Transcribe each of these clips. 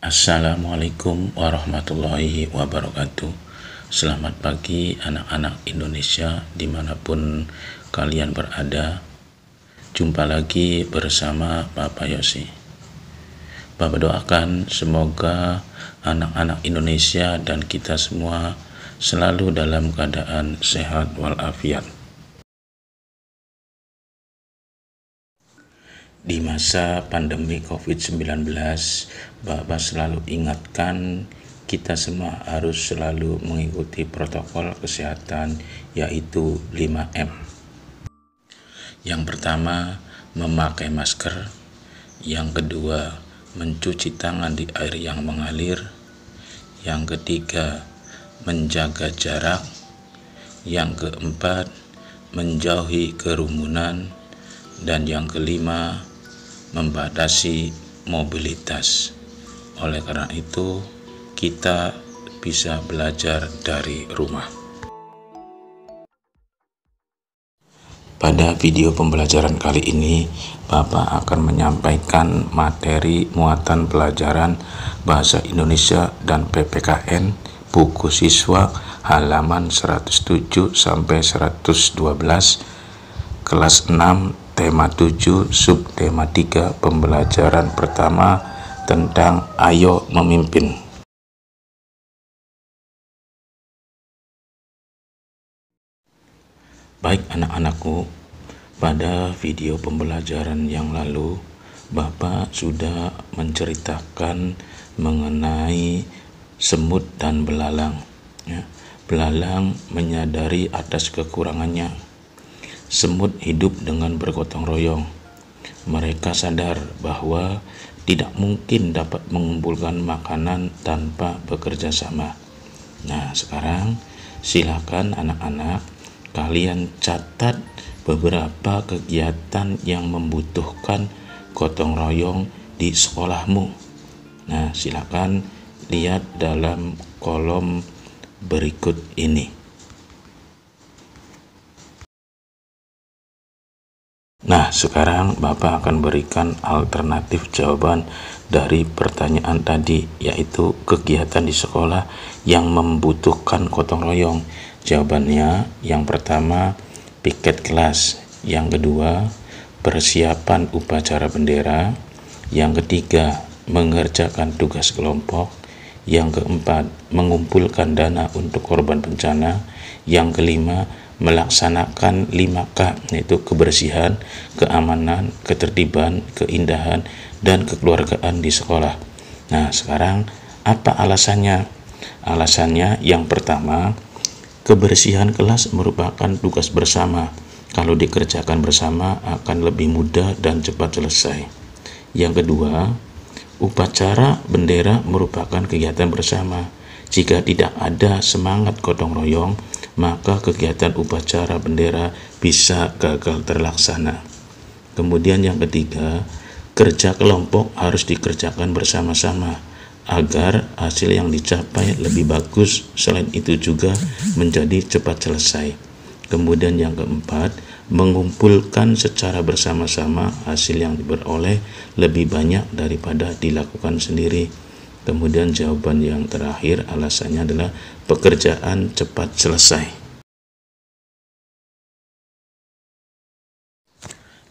Assalamualaikum warahmatullahi wabarakatuh. Selamat pagi anak-anak Indonesia dimanapun kalian berada. Jumpa lagi bersama Bapak Yosi. Bapak doakan semoga anak-anak Indonesia dan kita semua selalu dalam keadaan sehat walafiat. Di masa pandemi COVID-19, Bapak selalu ingatkan kita semua harus selalu mengikuti protokol kesehatan, yaitu 5M. Yang pertama, memakai masker. Yang kedua, mencuci tangan di air yang mengalir. Yang ketiga, menjaga jarak. Yang keempat, menjauhi kerumunan. Dan yang kelima, membatasi mobilitas. Oleh karena itu, kita bisa belajar dari rumah. Pada video pembelajaran kali ini, Bapak akan menyampaikan materi muatan pelajaran Bahasa Indonesia dan PPKN buku siswa halaman 107 sampai 112 kelas 6 tema 7 subtema 3 pembelajaran pertama tentang ayo memimpin. Baik anak-anakku, pada video pembelajaran yang lalu Bapak sudah menceritakan mengenai semut dan belalang. Belalang menyadari atas kekurangannya. Semut hidup dengan bergotong royong. Mereka sadar bahwa tidak mungkin dapat mengumpulkan makanan tanpa bekerja sama. Nah, sekarang silakan anak-anak kalian catat beberapa kegiatan yang membutuhkan gotong royong di sekolahmu. Nah, silakan lihat dalam kolom berikut ini. Nah, sekarang Bapak akan berikan alternatif jawaban dari pertanyaan tadi, yaitu kegiatan di sekolah yang membutuhkan gotong royong. Jawabannya, yang pertama, piket kelas. Yang kedua, persiapan upacara bendera. Yang ketiga, mengerjakan tugas kelompok. Yang keempat, mengumpulkan dana untuk korban bencana. Yang kelima, melaksanakan 5K, yaitu kebersihan, keamanan, ketertiban, keindahan, dan kekeluargaan di sekolah. Nah, sekarang apa alasannya? Alasannya yang pertama, kebersihan kelas merupakan tugas bersama. Kalau dikerjakan bersama akan lebih mudah dan cepat selesai. Yang kedua, upacara bendera merupakan kegiatan bersama. Jika tidak ada semangat gotong royong, maka kegiatan upacara bendera bisa gagal terlaksana. Kemudian yang ketiga, kerja kelompok harus dikerjakan bersama-sama agar hasil yang dicapai lebih bagus. Selain itu juga menjadi cepat selesai. Kemudian yang keempat, mengumpulkan secara bersama-sama hasil yang diperoleh lebih banyak daripada dilakukan sendiri. Kemudian jawaban yang terakhir alasannya adalah pekerjaan cepat selesai.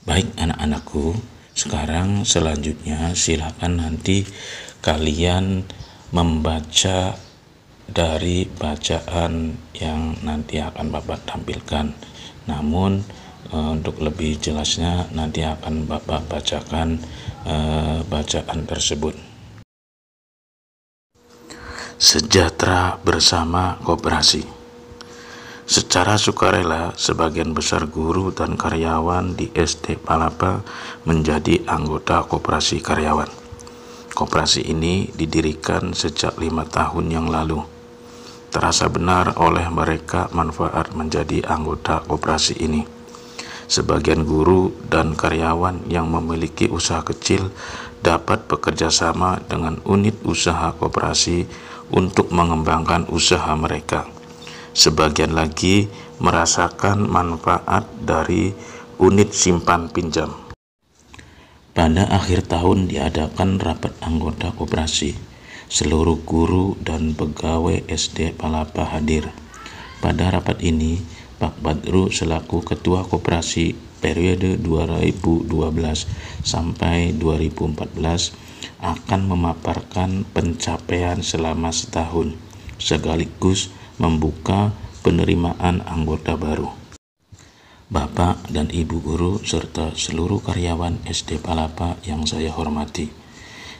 Baik anak-anakku, sekarang selanjutnya silakan nanti kalian membaca dari bacaan yang nanti akan Bapak tampilkan. Namun untuk lebih jelasnya nanti akan Bapak bacakan bacaan tersebut. Sejahtera bersama koperasi. Secara sukarela, sebagian besar guru dan karyawan di SD Palapa menjadi anggota koperasi karyawan. Koperasi ini didirikan sejak 5 tahun yang lalu. Terasa benar oleh mereka manfaat menjadi anggota koperasi ini. Sebagian guru dan karyawan yang memiliki usaha kecil dapat bekerja sama dengan unit usaha koperasi untuk mengembangkan usaha mereka. Sebagian lagi merasakan manfaat dari unit simpan pinjam. Pada akhir tahun diadakan rapat anggota koperasi. Seluruh guru dan pegawai SD Palapa hadir. Pada rapat ini, Pak Badru selaku Ketua Koperasi periode 2012 sampai 2014 akan memaparkan pencapaian selama setahun, sekaligus membuka penerimaan anggota baru. Bapak dan Ibu guru serta seluruh karyawan SD Palapa yang saya hormati,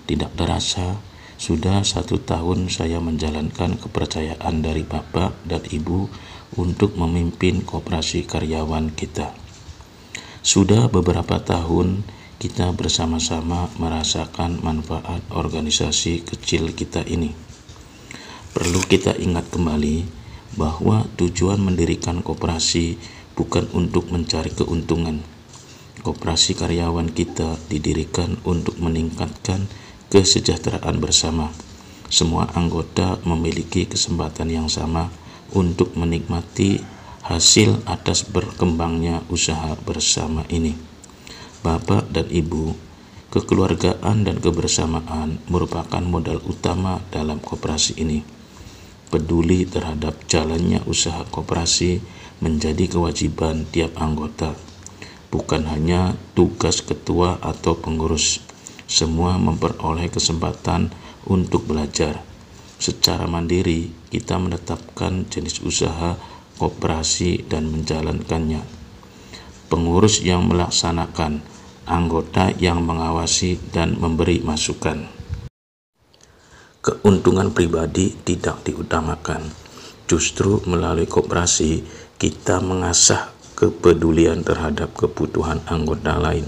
tidak terasa sudah 1 tahun saya menjalankan kepercayaan dari Bapak dan Ibu untuk memimpin koperasi karyawan kita. Sudah beberapa tahun kita bersama-sama merasakan manfaat organisasi kecil kita ini. Perlu kita ingat kembali bahwa tujuan mendirikan koperasi bukan untuk mencari keuntungan. Koperasi karyawan kita didirikan untuk meningkatkan kesejahteraan bersama. Semua anggota memiliki kesempatan yang sama untuk menikmati hasil atas berkembangnya usaha bersama ini. Bapak dan Ibu, kekeluargaan dan kebersamaan merupakan modal utama dalam koperasi ini. Peduli terhadap jalannya usaha koperasi menjadi kewajiban tiap anggota, bukan hanya tugas ketua atau pengurus. Semua memperoleh kesempatan untuk belajar. Secara mandiri, kita menetapkan jenis usaha koperasi dan menjalankannya. Pengurus yang melaksanakan, anggota yang mengawasi dan memberi masukan. Keuntungan pribadi tidak diutamakan. Justru melalui koperasi, kita mengasah kepedulian terhadap kebutuhan anggota lain.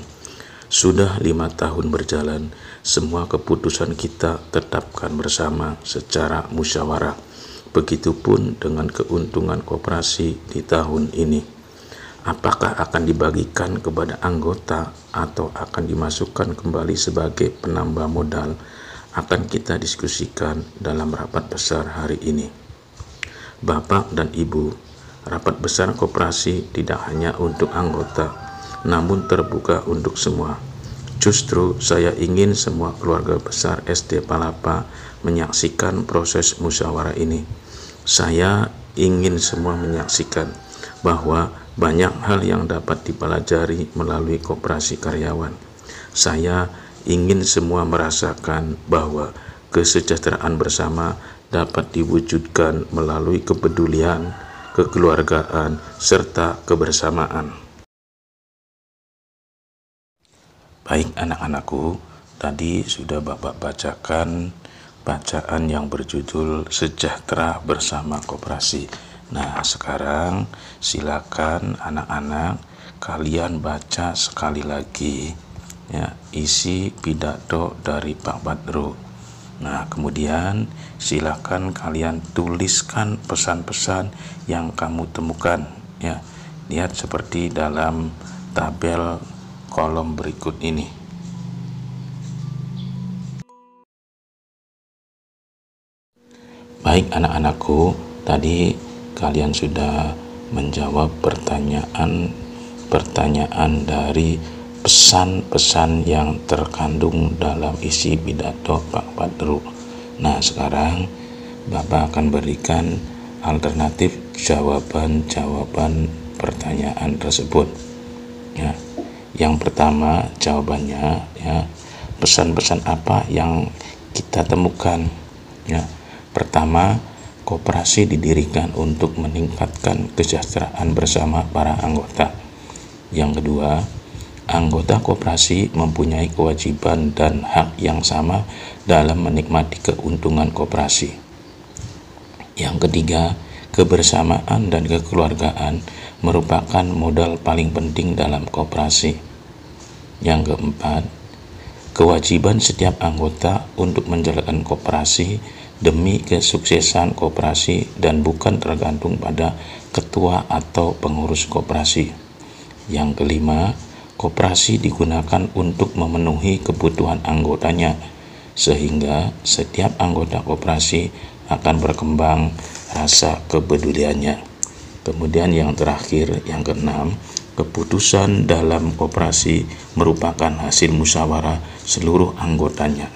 Sudah 5 tahun berjalan, semua keputusan kita tetapkan bersama secara musyawarah. Begitupun dengan keuntungan koperasi di tahun ini. Apakah akan dibagikan kepada anggota atau akan dimasukkan kembali sebagai penambah modal, akan kita diskusikan dalam rapat besar hari ini. Bapak dan Ibu, rapat besar koperasi tidak hanya untuk anggota, namun terbuka untuk semua. Justru saya ingin semua keluarga besar SD Palapa menyaksikan proses musyawarah ini. Saya ingin semua menyaksikan bahwa banyak hal yang dapat dipelajari melalui koperasi karyawan. Saya ingin semua merasakan bahwa kesejahteraan bersama dapat diwujudkan melalui kepedulian, kekeluargaan, serta kebersamaan. Baik anak-anakku, tadi sudah Bapak bacakan bacaan yang berjudul Sejahtera Bersama Koperasi. Nah, sekarang silakan anak-anak kalian baca sekali lagi ya, isi pidato dari Pak Badru. Nah, kemudian silakan kalian tuliskan pesan-pesan yang kamu temukan ya. Lihat seperti dalam tabel kolom berikut ini. Baik anak-anakku, tadi kalian sudah menjawab pertanyaan dari pesan-pesan yang terkandung dalam isi pidato Pak Badru. Nah, sekarang Bapak akan berikan alternatif jawaban-jawaban pertanyaan tersebut. Ya. Yang pertama jawabannya ya, pesan-pesan apa yang kita temukan ya. Pertama, koperasi didirikan untuk meningkatkan kesejahteraan bersama para anggota. Yang kedua, anggota koperasi mempunyai kewajiban dan hak yang sama dalam menikmati keuntungan koperasi. Yang ketiga, kebersamaan dan kekeluargaan merupakan modal paling penting dalam koperasi. Yang keempat, kewajiban setiap anggota untuk menjalankan koperasi demi kesuksesan koperasi dan bukan tergantung pada ketua atau pengurus koperasi. Yang kelima, koperasi digunakan untuk memenuhi kebutuhan anggotanya, sehingga setiap anggota koperasi akan berkembang rasa kepeduliannya. Kemudian yang terakhir, yang keenam, keputusan dalam koperasi merupakan hasil musyawarah seluruh anggotanya.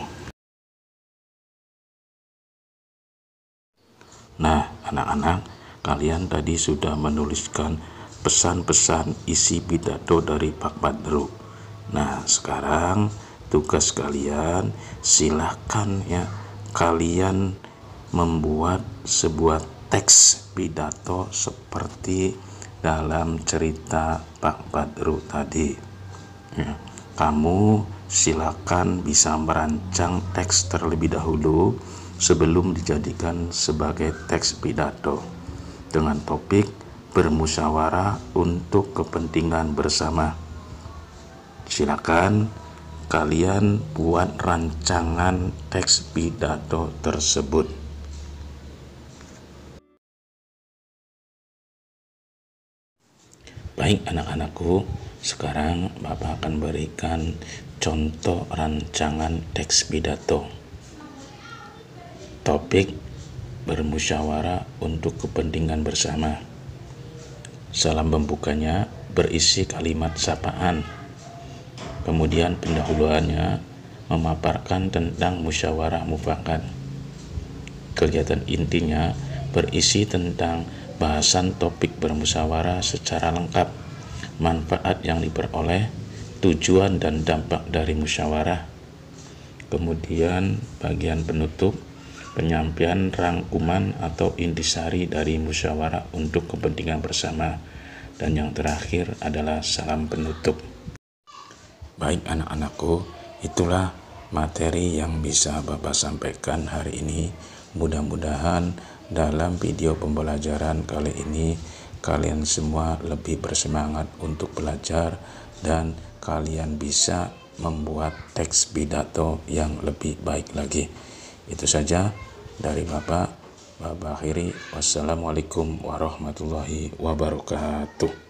Nah, anak-anak, kalian tadi sudah menuliskan pesan-pesan isi pidato dari Pak Badru. Nah, sekarang tugas kalian, silahkan ya, kalian membuat sebuah teks pidato seperti dalam cerita Pak Badru tadi. Ya, kamu silakan bisa merancang teks terlebih dahulu sebelum dijadikan sebagai teks pidato dengan topik bermusyawarah untuk kepentingan bersama. Silakan kalian buat rancangan teks pidato tersebut. Baik anak-anakku, sekarang Bapak akan berikan contoh rancangan teks pidato. Topik bermusyawarah untuk kepentingan bersama. Salam pembukanya berisi kalimat sapaan. Kemudian pendahuluannya memaparkan tentang musyawarah mufakat. Kegiatan intinya berisi tentang bahasan topik bermusyawarah secara lengkap, manfaat yang diperoleh, tujuan dan dampak dari musyawarah. Kemudian bagian penutup, penyampaian rangkuman atau intisari dari musyawarah untuk kepentingan bersama. Dan yang terakhir adalah salam penutup. Baik anak-anakku, itulah materi yang bisa Bapak sampaikan hari ini. Mudah-mudahan dalam video pembelajaran kali ini kalian semua lebih bersemangat untuk belajar dan kalian bisa membuat teks pidato yang lebih baik lagi. Itu saja dari Bapak akhiri. Wassalamualaikum warahmatullahi wabarakatuh.